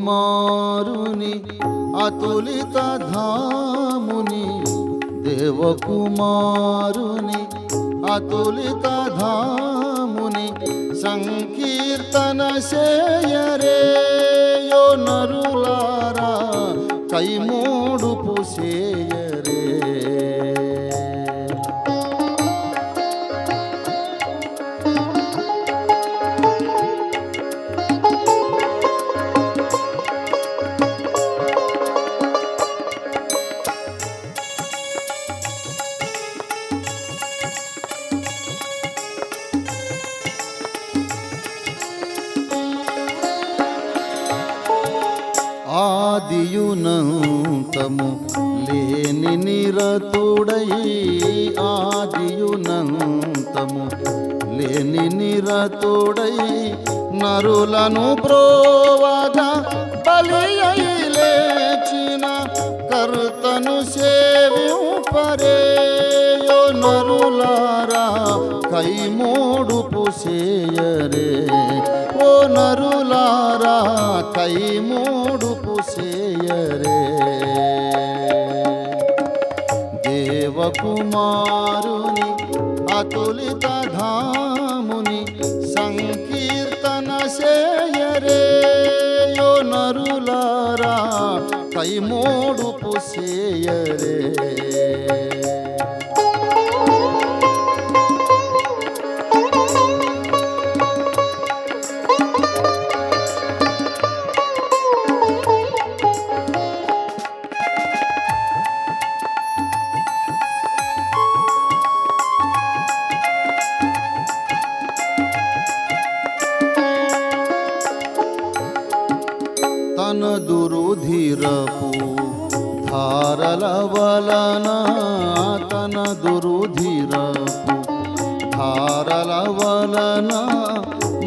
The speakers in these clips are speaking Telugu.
దేవకుమారుని అతులిత ధాముని, దేవకుమారుని అతులిత ధాముని సంకీర్తన చేయరేయో నరులారా, కైమోడుపు చేయరే. ఆదియునంతము లేని నిరతుడై, ఆదియునంతము లేని నిరతుడై నరులను బ్రోవగా బలి అయి లేచిన కర్తను సేవింపరేయో నరులారా, కైమోడుపు చేయరే. ఓ నరులారా, కైమోడుపు చేయరే. దేవకుమారుని అతులిత ధాముని సంకీర్తన చేయరేయో నరులారా, కైమోడుపు చేయరే. తన దురుధిరపు ధారల వలన, తన దురుధిరపు ధారల వలన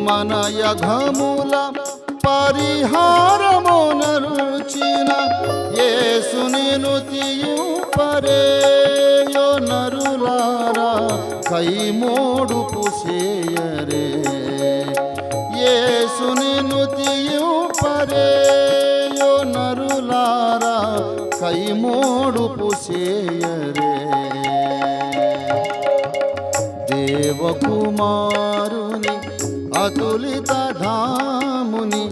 మన యఘముల పరిహారమునర్చిన యేసుని నుతియుపరేయో నరులారా, కైమోడుపు చేయరే. యేసుని నుతియుపరేయో నరులారా, కైమోడుపు చేయరే. దేవకుమారుని అతులిత ధాముని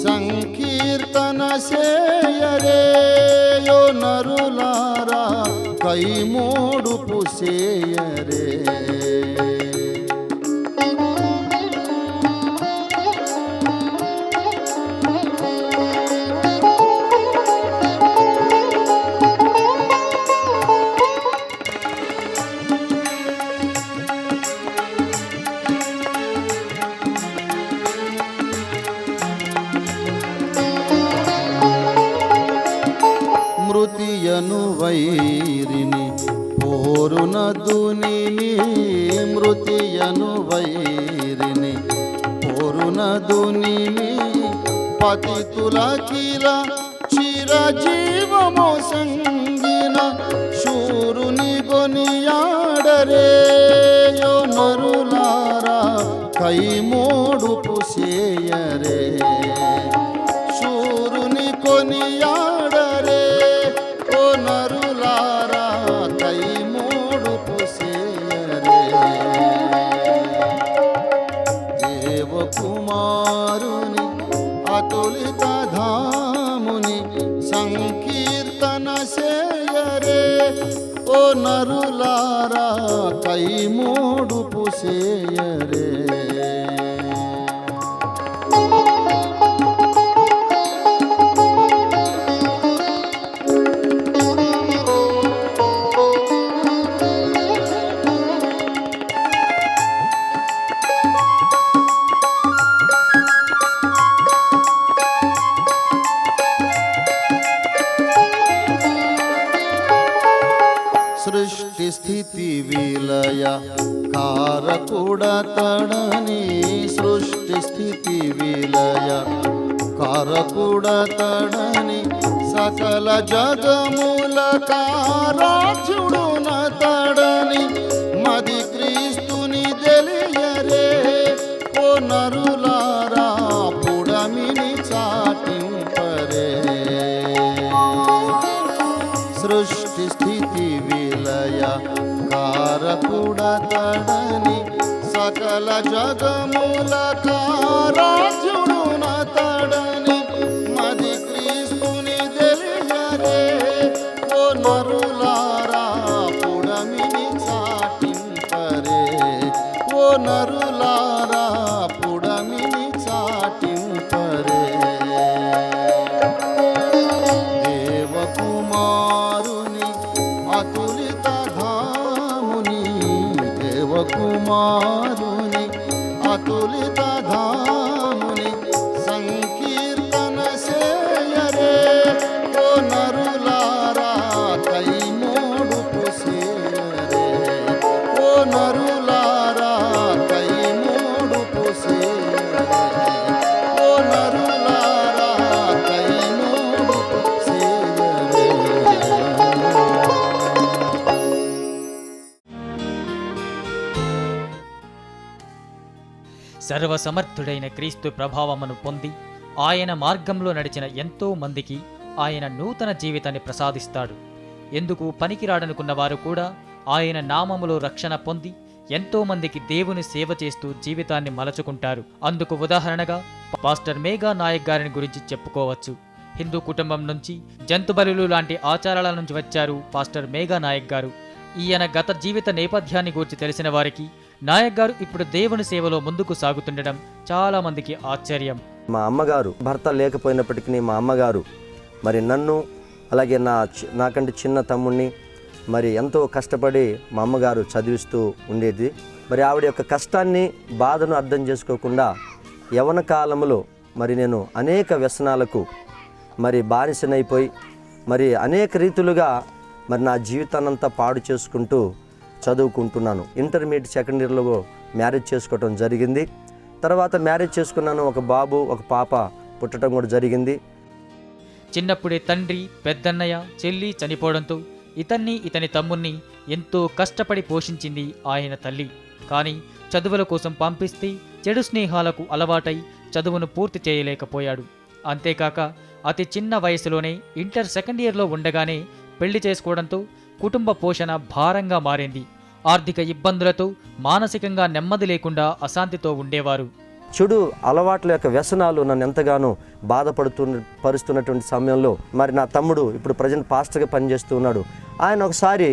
సంకీర్తన చేయరేయో నరులారా, కైమోడుపు చేయరే. మృతియను వైరిని పోరునదునిని, మృతియను వైరిని పోరునదునిని పతితులకిల చిరజీవము సంగిన శూరుని గొనియాడరేయో నరులారా, కైమోడుపు చేయరే. శూరుని కొనియాడరే ఓ నరులారా, కైమోడుపు చేయరే. దేవకుమారుని అతులిత ధాముని సంకీర్తన చేయరే. ఓ నరులారా, కైమోడుపు చేయరే. సృష్టి స్థితి విలయ కారకుడతడని, స్థితి విలయ కారకుడతడని సకల జగముల కారాజ్యుడునతడని మది క్రీస్తుని తెలియరే. ఓ నరులారా పుడమిని చాటింపరే. సృష్టి స్థితి విలయ కారకుడతడని సకల జగముల కారాజ్యుడునతడని మది క్రీస్తుని తెలియరే. ఓ నరులారా పుడమిని చాటింపరే. ఓ నరులారా పుడమిని చాటింపరే. దేవకుమారుని అతులిత ధాముని, దేవకుమారుని అతులిత ధాముని సంకీర్తన సేయరే. ఓ నరులారా కైమోడుపు సేయరే. ఓ నరులారా కైమోడుపు సేయరే. ఓ నరులారా కైమోడుపు సేయరే. సర్వసమర్థుడైన క్రీస్తు ప్రభావమును పొంది ఆయన మార్గంలో నడిచిన ఎంతో మందికి ఆయన నూతన జీవితాన్ని ప్రసాదిస్తాడు. ఎందుకు పనికిరాడనుకున్న వారు కూడా ఆయన నామములో రక్షణ పొంది ఎంతో మందికి దేవుని సేవ చేస్తూ జీవితాన్ని మలచుకుంటారు. అందుకు ఉదాహరణగా పాస్టర్ మేఘా నాయక్ గారిని గురించి చెప్పుకోవచ్చు. హిందూ కుటుంబం నుంచి జంతు బలులు లాంటి ఆచారాల నుంచి వచ్చారు పాస్టర్ మేఘా నాయక్ గారు. ఈయన గత జీవిత నేపథ్యాన్ని గురించి తెలిసిన వారికి నాయక్ గారు ఇప్పుడు దేవుని సేవలో ముందుకు సాగుతుండడం చాలా మందికి ఆశ్చర్యం. మా అమ్మగారు భర్త లేకపోయినప్పటికీ మా అమ్మగారు మరి నన్ను అలాగే నాకంటే చిన్న తమ్ముడిని మరి ఎంతో కష్టపడి మా అమ్మగారు చదివిస్తూ ఉండేది. మరి ఆవిడ యొక్క కష్టాన్ని బాధను అర్థం చేసుకోకుండా యవ్వన కాలంలో మరి నేను అనేక వ్యసనాలకు మరి బానిసనైపోయి మరి అనేక రీతులుగా మరి నా జీవితాన్నంతా పాడు చేసుకుంటూ చదువుకుంటున్నాను. ఇంటర్మీడియట్ సెకండ్ ఇయర్లో మ్యారేజ్ చేసుకోవటం జరిగింది. తర్వాత మ్యారేజ్ చేసుకున్నాను. ఒక బాబు ఒక పాప పుట్టడం కూడా జరిగింది. చిన్నప్పుడే తండ్రి, పెద్దన్నయ్య, చెల్లి చనిపోవడంతో ఇతని తమ్ముణ్ణి ఎంతో కష్టపడి పోషించింది ఆయన తల్లి. కానీ చదువుల కోసం పంపిస్తే చెడు స్నేహాలకు అలవాటై చదువును పూర్తి చేయలేకపోయాడు. అంతేకాక అతి చిన్న వయసులోనే ఇంటర్ సెకండ్ ఇయర్లో ఉండగానే పెళ్లి చేసుకోవడంతో కుటుంబ పోషణ భారంగా మారింది. ఆర్థిక ఇబ్బందులతో మానసికంగా నెమ్మది లేకుండా అశాంతితో ఉండేవారు. చెడు అలవాట్ల యొక్క వ్యసనాలు నన్ను ఎంతగానో పరుస్తున్నటువంటి సమయంలో మరి నా తమ్ముడు ఇప్పుడు ప్రజెంట్ పాస్టర్గా పనిచేస్తూ ఉన్నాడు. ఆయన ఒకసారి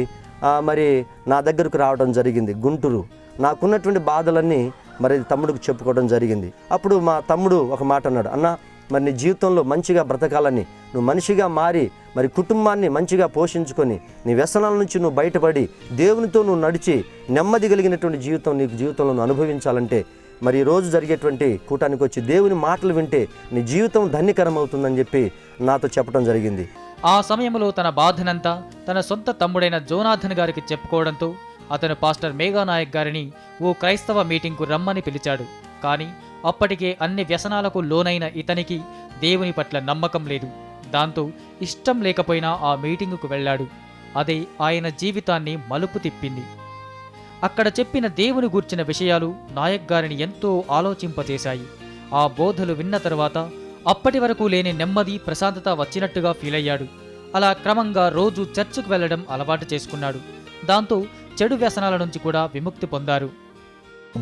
మరి నా దగ్గరకు రావడం జరిగింది గుంటూరు. నాకున్నటువంటి బాధలన్నీ మరి తమ్ముడికి చెప్పుకోవడం జరిగింది. అప్పుడు మా తమ్ముడు ఒక మాట అన్నాడు, అన్న మరి నీ జీవితంలో మంచిగా బ్రతకాలని, నువ్వు మనిషిగా మారి మరి కుటుంబాన్ని మంచిగా పోషించుకొని నీ వ్యసనాల నుంచి నువ్వు బయటపడి దేవునితో నువ్వు నడిచి నెమ్మది కలిగినటువంటి జీవితం నీకు జీవితంలో నువ్వు అనుభవించాలంటే మరి ఈరోజు జరిగేటువంటి కూటానికి వచ్చి దేవుని మాటలు వింటే నీ జీవితం ధన్యకరం అవుతుందని చెప్పి నాతో చెప్పడం జరిగింది. ఆ సమయంలో తన బాధనంతా తన సొంత తమ్ముడైన జోనాథన్ గారికి చెప్పుకోవడంతో అతను పాస్టర్ మేఘా నాయక్ గారిని ఓ క్రైస్తవ మీటింగ్కు రమ్మని పిలిచాడు. కానీ అప్పటికే అన్ని వ్యసనాలకు లోనైన ఇతనికి దేవుని పట్ల నమ్మకం లేదు. దాంతో ఇష్టం లేకపోయినా ఆ మీటింగుకు వెళ్ళాడు. అదే ఆయన జీవితాన్ని మలుపు తిప్పింది. అక్కడ చెప్పిన దేవుని గూర్చిన విషయాలు నాయక్ గారిని ఎంతో ఆలోచింపజేశాయి. ఆ బోధలు విన్న తరువాత అప్పటి వరకు లేని నెమ్మది, ప్రశాంతత వచ్చినట్టుగా ఫీల్ అయ్యాడు. అలా క్రమంగా రోజు చర్చికి వెళ్లడం అలవాటు చేసుకున్నాడు. దాంతో చెడు వ్యసనాల నుంచి కూడా విముక్తి పొందారు.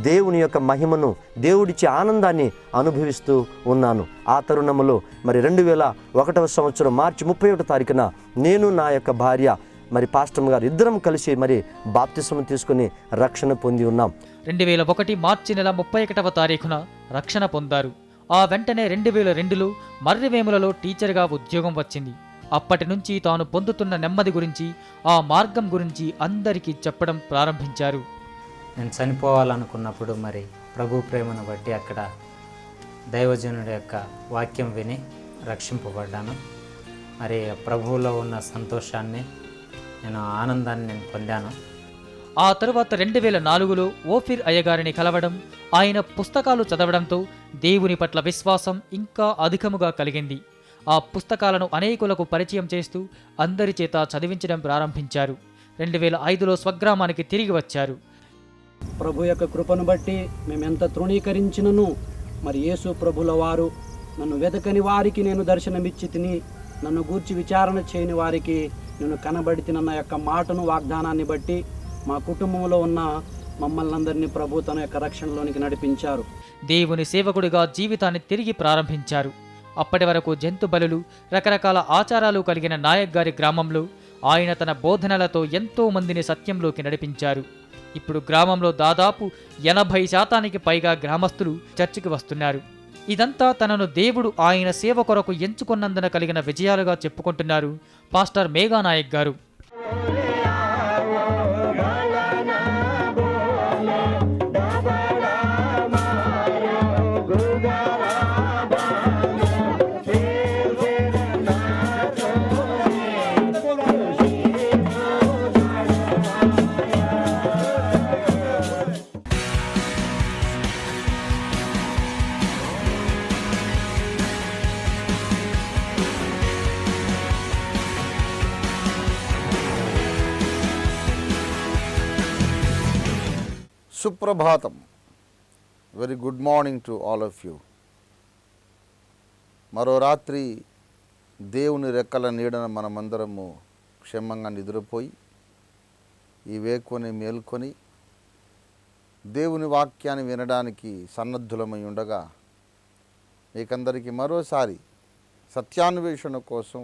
దేవుని యొక్క మహిమను, దేవుడిచ్చే ఆనందాన్ని అనుభవిస్తూ ఉన్నాను. ఆ తరుణంలో మరి 2001 సంవత్సరం మార్చి 31వ తారీఖున నేను నా యొక్క భార్య మరి పాస్టర్ గారు ఇద్దరం కలిసి మరి బాప్తిస్మం తీసుకుని రక్షణ పొంది ఉన్నాం. 2001 మార్చి నెల 31వ తారీఖున రక్షణ పొందారు. ఆ వెంటనే 2002లో మర్రివేములలో టీచర్గా ఉద్యోగం వచ్చింది. అప్పటి నుంచి తాను పొందుతున్న నెమ్మది గురించి, ఆ మార్గం గురించి అందరికీ చెప్పడం ప్రారంభించారు. నేను చనిపోవాలనుకున్నప్పుడు మరి ప్రభు ప్రేమను బట్టి అక్కడ దైవజనుడి యొక్క వాక్యం విని రక్షింపబడ్డాను. మరి ప్రభువులో ఉన్న సంతోషాన్ని, ఆనందాన్ని నేను పొందాను. ఆ తరువాత 2004లో ఓఫిర్ అయ్యగారిని కలవడం, ఆయన పుస్తకాలు చదవడంతో దేవుని పట్ల విశ్వాసం ఇంకా అధికముగా కలిగింది. ఆ పుస్తకాలను అనేకులకు పరిచయం చేస్తూ అందరి చేత చదివించడం ప్రారంభించారు. 2005లో స్వగ్రామానికి తిరిగి వచ్చారు. ప్రభు యొక్క కృపను బట్టి మేమెంత తృణీకరించినను మరి యేసు ప్రభుల వారు నన్ను వెదకని వారికి నేను దర్శనమిచ్చి తిని, నన్ను గూర్చి విచారణ చేయని వారికి నేను కనబడి తినన్న యొక్క మాటను, వాగ్దానాన్ని బట్టి మా కుటుంబంలో ఉన్న మమ్మల్ని అందరినీ ప్రభు తన యొక్క రక్షణలోనికి నడిపించారు. దేవుని సేవకుడిగా జీవితాన్ని తిరిగి ప్రారంభించారు. అప్పటి వరకు జంతు బలులు, రకరకాల ఆచారాలు కలిగిన నాయక్ గారి గ్రామంలో ఆయన తన బోధనలతో ఎంతో మందిని సత్యంలోకి నడిపించారు. ఇప్పుడు గ్రామంలో దాదాపు 80% పైగా గ్రామస్తులు చర్చికి వస్తున్నారు. ఇదంతా తనను దేవుడు ఆయన సేవ కొరకు ఎంచుకున్నందున కలిగిన విజయాలుగా చెప్పుకుంటున్నారు పాస్టర్ మేఘా నాయక్ గారు. సుప్రభాతం. Very good morning to all of you. మరో రాత్రి దేవుని రెక్కల నీడన మనమందరము క్షేమంగా నిద్రపోయి ఈ వేకుని మేల్కొని దేవుని వాక్యాన్ని వినడానికి సన్నద్ధులమై ఉండగా మీకందరికీ మరోసారి సత్యాన్వేషణ కోసం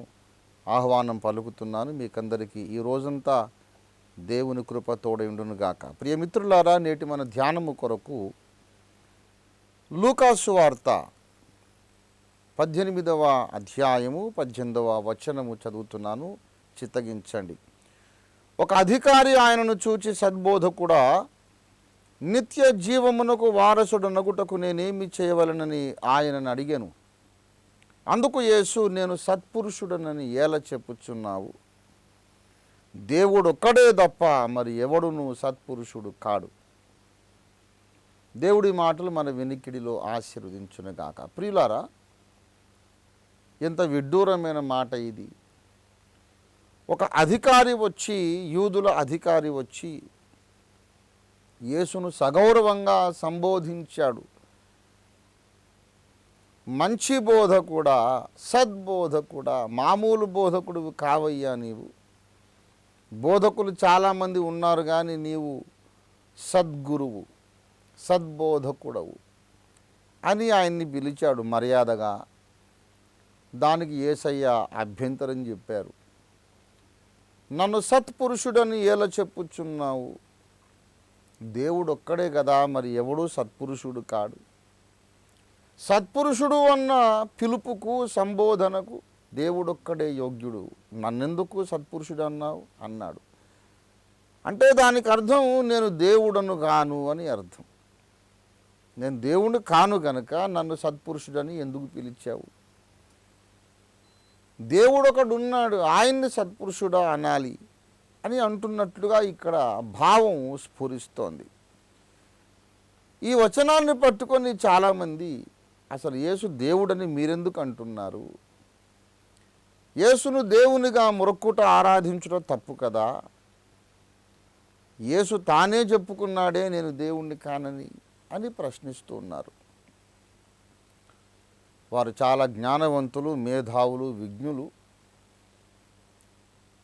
ఆహ్వానం పలుకుతున్నాను. మీకందరికీ ఈ రోజంతా దేవుని కృప తోడైండునుగాక. ప్రియమిత్రులారా, నేటి మన ధ్యానము కొరకు లూకాసు వార్త 18వ అధ్యాయము 18వ వచనము చదువుతున్నాను, చిత్తగించండి. ఒక అధికారి ఆయనను చూచి, సద్బోధకుడా, నిత్య జీవమునకు వారసుడనగుటకు నేనేమి చేయవలనని ఆయనను అడిగాను. అందుకు యేసు, నేను సత్పురుషుడనని ఎలా చెప్పుచున్నావు? దేవుడు ఒక్కడే తప్ప మరి ఎవడును సత్పురుషుడు కాడు. దేవుడి మాటలు మన వినికిడిలో ఆశీర్వదించునుగాక. ప్రియులారా, ఎంత విడ్డూరమైన మాట ఇది. ఒక అధికారి వచ్చి, యూదుల అధికారి వచ్చి యేసును సగౌరవంగా సంబోధించాడు. మంచి బోధకుడా, సద్బోధకుడా, మామూలు బోధకుడు కావయ్యా నీవు. బోధకులు చాలామంది ఉన్నారు, కానీ నీవు సద్గురువు, సద్బోధకుడవు అని ఆయన్ని పిలిచాడు మర్యాదగా. దానికి యేసయ్య అభ్యంతరం చెప్పారు. నన్ను సత్పురుషుడని ఎలా చెప్పుచున్నావు? దేవుడు ఒక్కడే కదా, మరి ఎవడూ సత్పురుషుడు కాడు. సత్పురుషుడు అన్న పిలుపుకు, సంబోధనకు దేవుడొక్కడే యోగ్యుడు. నన్నెందుకు సత్పురుషుడు అన్నావు అన్నాడు. అంటే దానికి అర్థం నేను దేవుడను కాను అని అర్థం. నేను దేవుడు కాను గనుక నన్ను సత్పురుషుడని ఎందుకు పిలిచావు? దేవుడు ఒకడు ఉన్నాడు, ఆయన్ని సత్పురుషుడా అనాలి అని అంటున్నట్లుగా ఇక్కడ భావం స్ఫురిస్తోంది. ఈ వచనాన్ని పట్టుకొని చాలామంది, అసలు యేసు దేవుడని మీరెందుకు అంటున్నారు? యేసును దేవునిగా మొరక్కుట, ఆరాధించడం తప్పు కదా? యేసు తానే చెప్పుకున్నాడే నేను దేవుణ్ణి కానని అని ప్రశ్నిస్తూ ఉన్నారు. వారు చాలా జ్ఞానవంతులు, మేధావులు, విజ్ఞులు.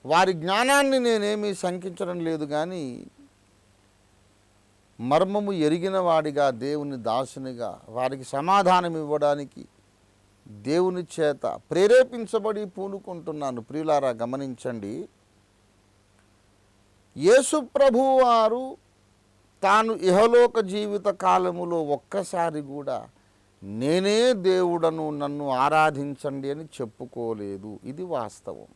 వారి జ్ఞానాన్ని నేనేమీ శంకించడం లేదు, కానీ మర్మము ఎరిగిన వాడిగా, దేవుని దాసునిగా వారికి సమాధానం ఇవ్వడానికి దేవుని చేత ప్రేరేపించబడి పూనుకుంటున్నాను. ప్రియులారా, గమనించండి. యేసు ప్రభువు వారు తాను ఇహలోక జీవిత కాలములో ఒక్కసారి కూడా నేనే దేవుడను, నన్ను ఆరాధించండి అని చెప్పుకోలేదు. ఇది వాస్తవం.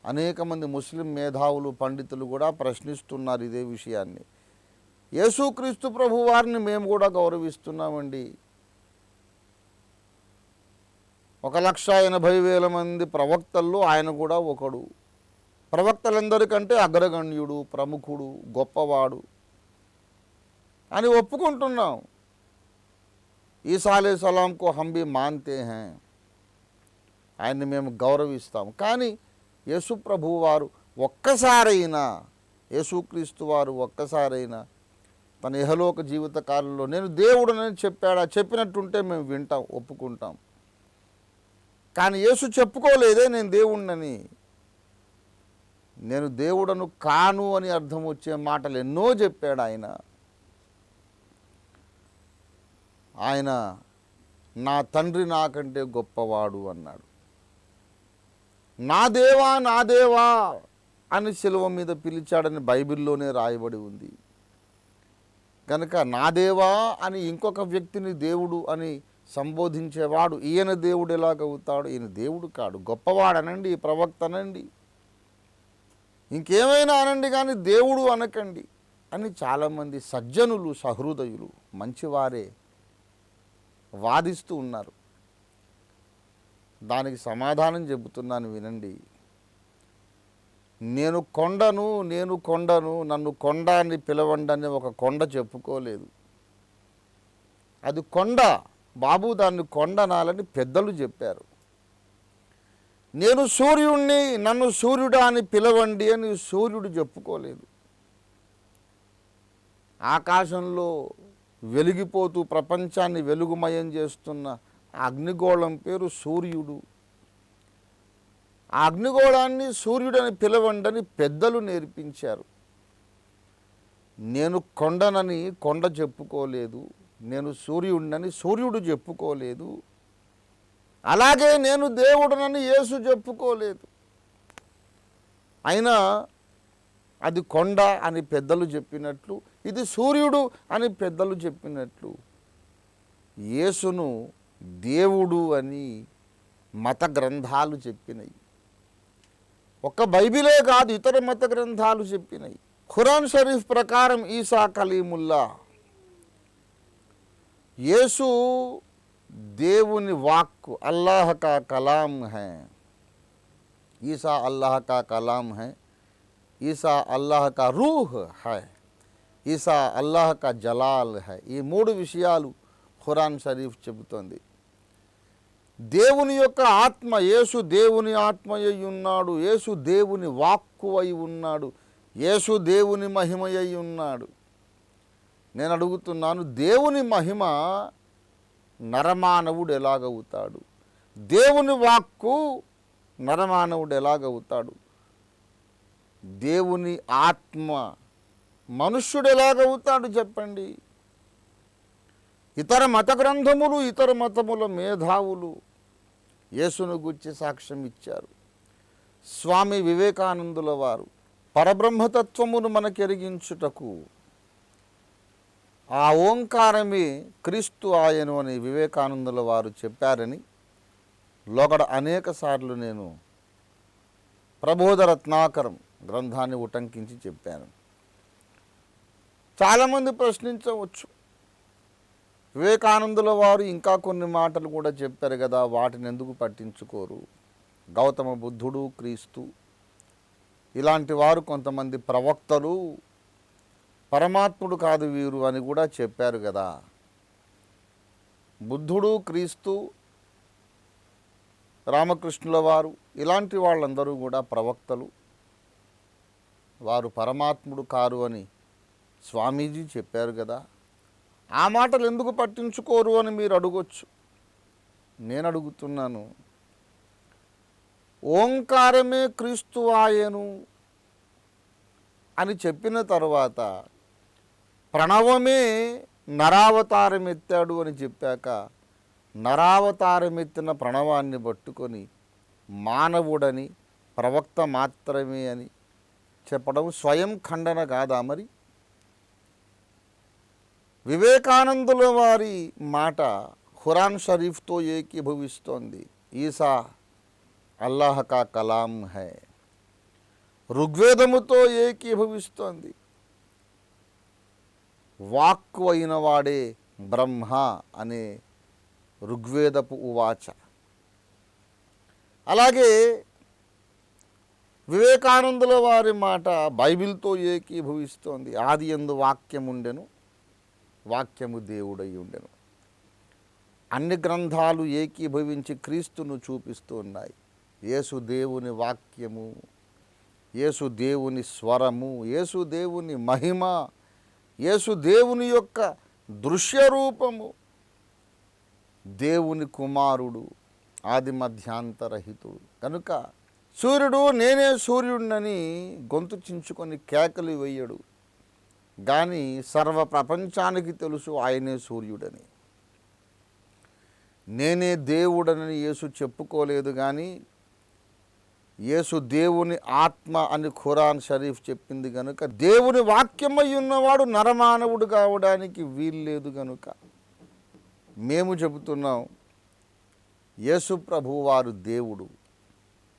అనేక మంది ముస్లిం మేధావులు, పండితులు కూడా ప్రశ్నిస్తున్నారు ఇదే విషయాన్ని. యేసుక్రీస్తు ప్రభు వారిని మేము కూడా గౌరవిస్తున్నామండి. 1,80,000 మంది ప్రవక్తల్లో ఆయన కూడా ఒకడు. ప్రవక్తలందరికంటే అగ్రగణ్యుడు, ప్రముఖుడు, గొప్పవాడు అని ఒప్పుకుంటున్నాం. ఈసా అలైహిస్సలాంకు హమ్ భీ మాన్తే హై, ఆయన్ని మేము గౌరవిస్తాం. కానీ యేసు ప్రభువు వారు ఒక్కసారైనా, యేసుక్రీస్తు వారు ఒక్కసారైనా తన ఇహలోక జీవిత కాలంలో నేను దేవుడనని చెప్పాడా? చెప్పినట్టుంటే మేము వింటాం, ఒప్పుకుంటాం. కానీ యేసు చెప్పుకోలేదే నేను దేవుడినని. నేను దేవుడను కాను అని అర్థం వచ్చే మాటలు ఎన్నో చెప్పాడు ఆయన. ఆయన నా తండ్రి నాకంటే గొప్పవాడు అన్నాడు. నా దేవా నా దేవా అని శిలువ మీద పిలిచాడని బైబిల్లోనే రాయబడి ఉంది. కనుక నా దేవా అని ఇంకొక వ్యక్తిని దేవుడు అని సంబోధించేవాడు ఈయన దేవుడు ఎలాగవుతాడు? ఈయన దేవుడు కాడు. గొప్పవాడనండి, ప్రవక్త అనండి, ఇంకేమైనా అనండి, కానీ దేవుడు అనకండి అని చాలామంది సజ్జనులు, సహృదయులు, మంచివారే వాదిస్తూ ఉన్నారు. దానికి సమాధానం చెబుతున్నాను వినండి. నేను కొండను నన్ను కొండ అని పిలవండి అని ఒక కొండ చెప్పుకోలేదు. అది కొండ బాబు, దాన్ని కొండ అనాలని పెద్దలు చెప్పారు. నేను సూర్యుణ్ణి, నన్ను సూర్యుడా అని పిలవండి అని సూర్యుడు చెప్పుకోలేదు. ఆకాశంలో వెలిగిపోతూ ప్రపంచాన్ని వెలుగుమయం చేస్తున్న అగ్నిగోళం పేరు సూర్యుడు. ఆ అగ్నిగోళాన్ని సూర్యుడని పిలవండని పెద్దలు నేర్పించారు. నేను కొండనని కొండ చెప్పుకోలేదు, నేను సూర్యుడినని సూర్యుడు చెప్పుకోలేదు, అలాగే నేను దేవుడనని యేసు చెప్పుకోలేదు. అయినా అది కొండ అని పెద్దలు చెప్పినట్లు, ఇది సూర్యుడు అని పెద్దలు చెప్పినట్లు, యేసును దేవుడు అని మత గ్రంథాలు చెప్పినాయి. ఒక్క బైబిలే కాదు, ఇతర మత గ్రంథాలు చెప్పినాయి. ఖురాన్ షరీఫ్ ప్రకారం ఈసా కలీముల్లా, యేసు దేవుని వాక్కు, అల్లాహ్ కా కలాం హై. ఈసా అల్లాహ్ కా కలాం హై, ఈసా అల్లాహ్ కా రూహ్ హై, ఈసా అల్లాహ్ కా జలాల్ హై. ఈ మూడు విషయాలు ఖురాన్ షరీఫ్ చెబుతోంది. దేవుని యొక్క ఆత్మ, యేసు దేవుని ఆత్మయ్య ఉన్నాడు, యేసు దేవుని వాక్కు అయి ఉన్నాడు, యేసు దేవుని మహిమయ్య ఉన్నాడు. నేను అడుగుతున్నాను, దేవుని మహిమ నరమానవుడు ఎలాగవుతాడు? దేవుని వాక్కు నరమానవుడు ఎలాగవుతాడు? దేవుని ఆత్మ మనుష్యుడు ఎలాగవుతాడు చెప్పండి? ఇతర మత గ్రంథములు, ఇతర మతముల మేధావులు యేసును గురించి సాక్ష్యం ఇచ్చారు. స్వామి వివేకానందుల వారు పరబ్రహ్మతత్వమును మనకెరిగించుటకు ఆ ఓంకారమే క్రీస్తు ఆయను అని వివేకానందుల వారు చెప్పారని లోగడ అనేక సార్లు నేను ప్రబోధ రత్నాకరం గ్రంథాన్ని ఉటంకించి చెప్పాను. చాలామంది ప్రశ్నించవచ్చు, వివేకానందుల వారు ఇంకా కొన్ని మాటలు కూడా చెప్పారు కదా, వాటిని ఎందుకు పట్టించుకోరు? గౌతమ బుద్ధుడు, క్రీస్తు ఇలాంటి వారు కొంతమంది ప్రవక్తలు, పరమాత్ముడు కాదు వీరు అని కూడా చెప్పారు కదా. బుద్ధుడు, క్రీస్తు, రామకృష్ణుల వారు ఇలాంటి వాళ్ళందరూ కూడా ప్రవక్తలు, వారు పరమాత్ముడు కారు అని స్వామీజీ చెప్పారు కదా. ఆ మాటలు ఎందుకు పట్టించుకోరు అని మీరు అడగొచ్చు. నేను అడుగుతున్నాను, ఓంకారమే క్రీస్తు ఆయను అని చెప్పిన తర్వాత ప్రణవమే నరావతారం ఎత్తాడు అని చెప్పాక నరావతారం ఎత్తిన ప్రణవాన్ని పట్టుకొని మానవుడని, ప్రవక్త మాత్రమే అని చెప్పడం స్వయం ఖండన కాదా? మరి వివేకానందుల వారి మాట ఖురాన్ షరీఫ్తో ఏకీభవిస్తోంది. ఈసా అల్లాహ్ కా కలాం హై, ఋగ్వేదముతో ఏకీభవిస్తోంది. వాక్కు అయిన వాడే బ్రహ్మ అనే ఋగ్వేదపు ఉవాచ. అలాగే వివేకానందుల వారి మాట బైబిల్తో ఏకీభవిస్తోంది. ఆది యందు వాక్యం ఉండెను, వాక్యము దేవుడై ఉండెను. అన్ని గ్రంథాలు ఏకీభవించి క్రీస్తును చూపిస్తూ ఉన్నాయి. యేసు దేవుని వాక్యము, యేసు దేవుని స్వరము, యేసు దేవుని మహిమ, యేసు దేవుని యొక్క దృశ్యరూపము, దేవుని కుమారుడు, ఆది మధ్యాంతరహితుడు. కనుక సూర్యుడు నేనే సూర్యుడినని గొంతు చించుకొని కేకలు వేయడు, కానీ సర్వ ప్రపంచానికి తెలుసు ఆయనే సూర్యుడని. నేనే దేవుడని యేసు చెప్పుకోలేదు, కానీ యేసు దేవుని ఆత్మ అని ఖురాన్ షరీఫ్ చెప్పింది కనుక దేవుని వాక్యమై ఉన్నవాడు నరమానవుడు కావడానికి వీల్లేదు. కనుక మేము చెబుతున్నాం, యేసు ప్రభువారు దేవుడు.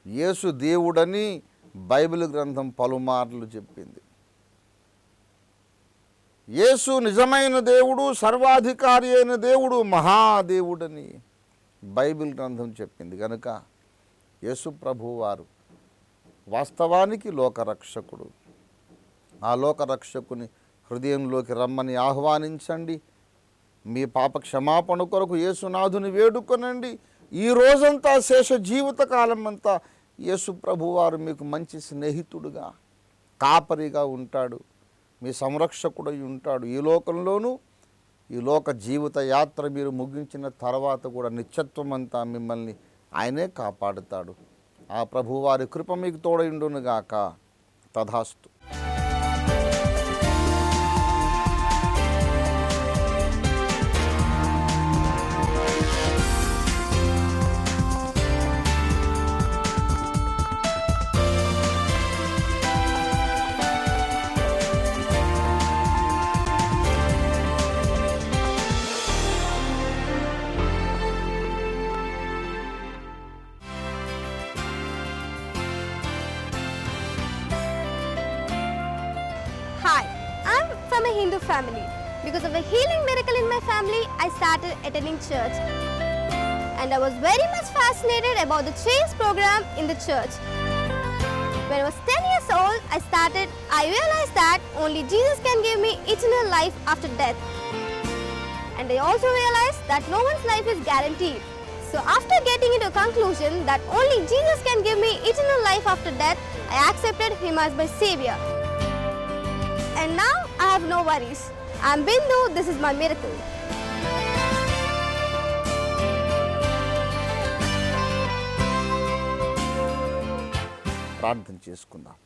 యేసు దేవుడని బైబిల్ గ్రంథం పలుమార్లు చెప్పింది. యేసు నిజమైన దేవుడు, సర్వాధికారి అయిన దేవుడు, మహాదేవుడని బైబిల్ గ్రంథం చెప్పింది. కనుక యేసు ప్రభువారు వాస్తవానికి లోకరక్షకుడు. ఆ లోకరక్షకుని హృదయంలోకి రమ్మని ఆహ్వానించండి. మీ పాప క్షమాపణ కొరకు యేసునాథుని వేడుకొనండి. ఈ రోజంతా, శేష జీవితకాలం అంతా యేసు ప్రభువారు మీకు మంచి స్నేహితుడుగా, కాపరిగా ఉంటాడు, మీ సంరక్షకుడై ఉంటాడు. ఈ లోకంలోనూ, ఈ లోక జీవిత యాత్ర మీరు ముగించిన తర్వాత కూడా నిత్యత్వం అంతా మిమ్మల్ని ఆయనే కాపాడుతాడు. ఆ ప్రభువారి కృప మీకు తోడైండునుగాక. తథాస్తు. Hi, I'm from a Hindu family. Because of a healing miracle in my family, I started attending church. And I was very much fascinated about the change program in the church. When I was 10 years old, I realized that only Jesus can give me eternal life after death. And I also realized that no one's life is guaranteed. So after getting into a conclusion that only Jesus can give me eternal life after death, I accepted him as my savior. And now I have no worries. I'm Bindu, this is my miracle. ప్రార్థన చేసుకుందాం.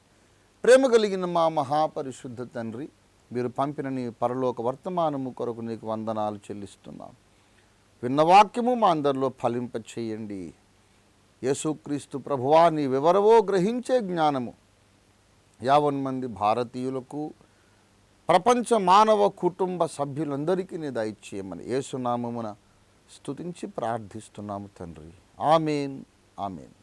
ప్రేమ కలిగిన మా మహాపరిశుద్ధ తండ్రి, మీరు పంపిన నీ పరలోక వర్తమానము కొరకు నీకు వందనాలు చెల్లిస్తున్నాం. విన్న వాక్యము మా అందరిలో ఫలింప చేయండి. యేసుక్రీస్తు ప్రభువా, నీ వివరవో గ్రహించే జ్ఞానము 50 మంది భారతీయులకు, ప్రపంచ మానవ కుటుంబ సభ్యులందరికీ నీ దయచేయమని యేసునామమున స్తుతించి ప్రార్థిస్తున్నాము తండ్రి. ఆమేన్, ఆమేన్.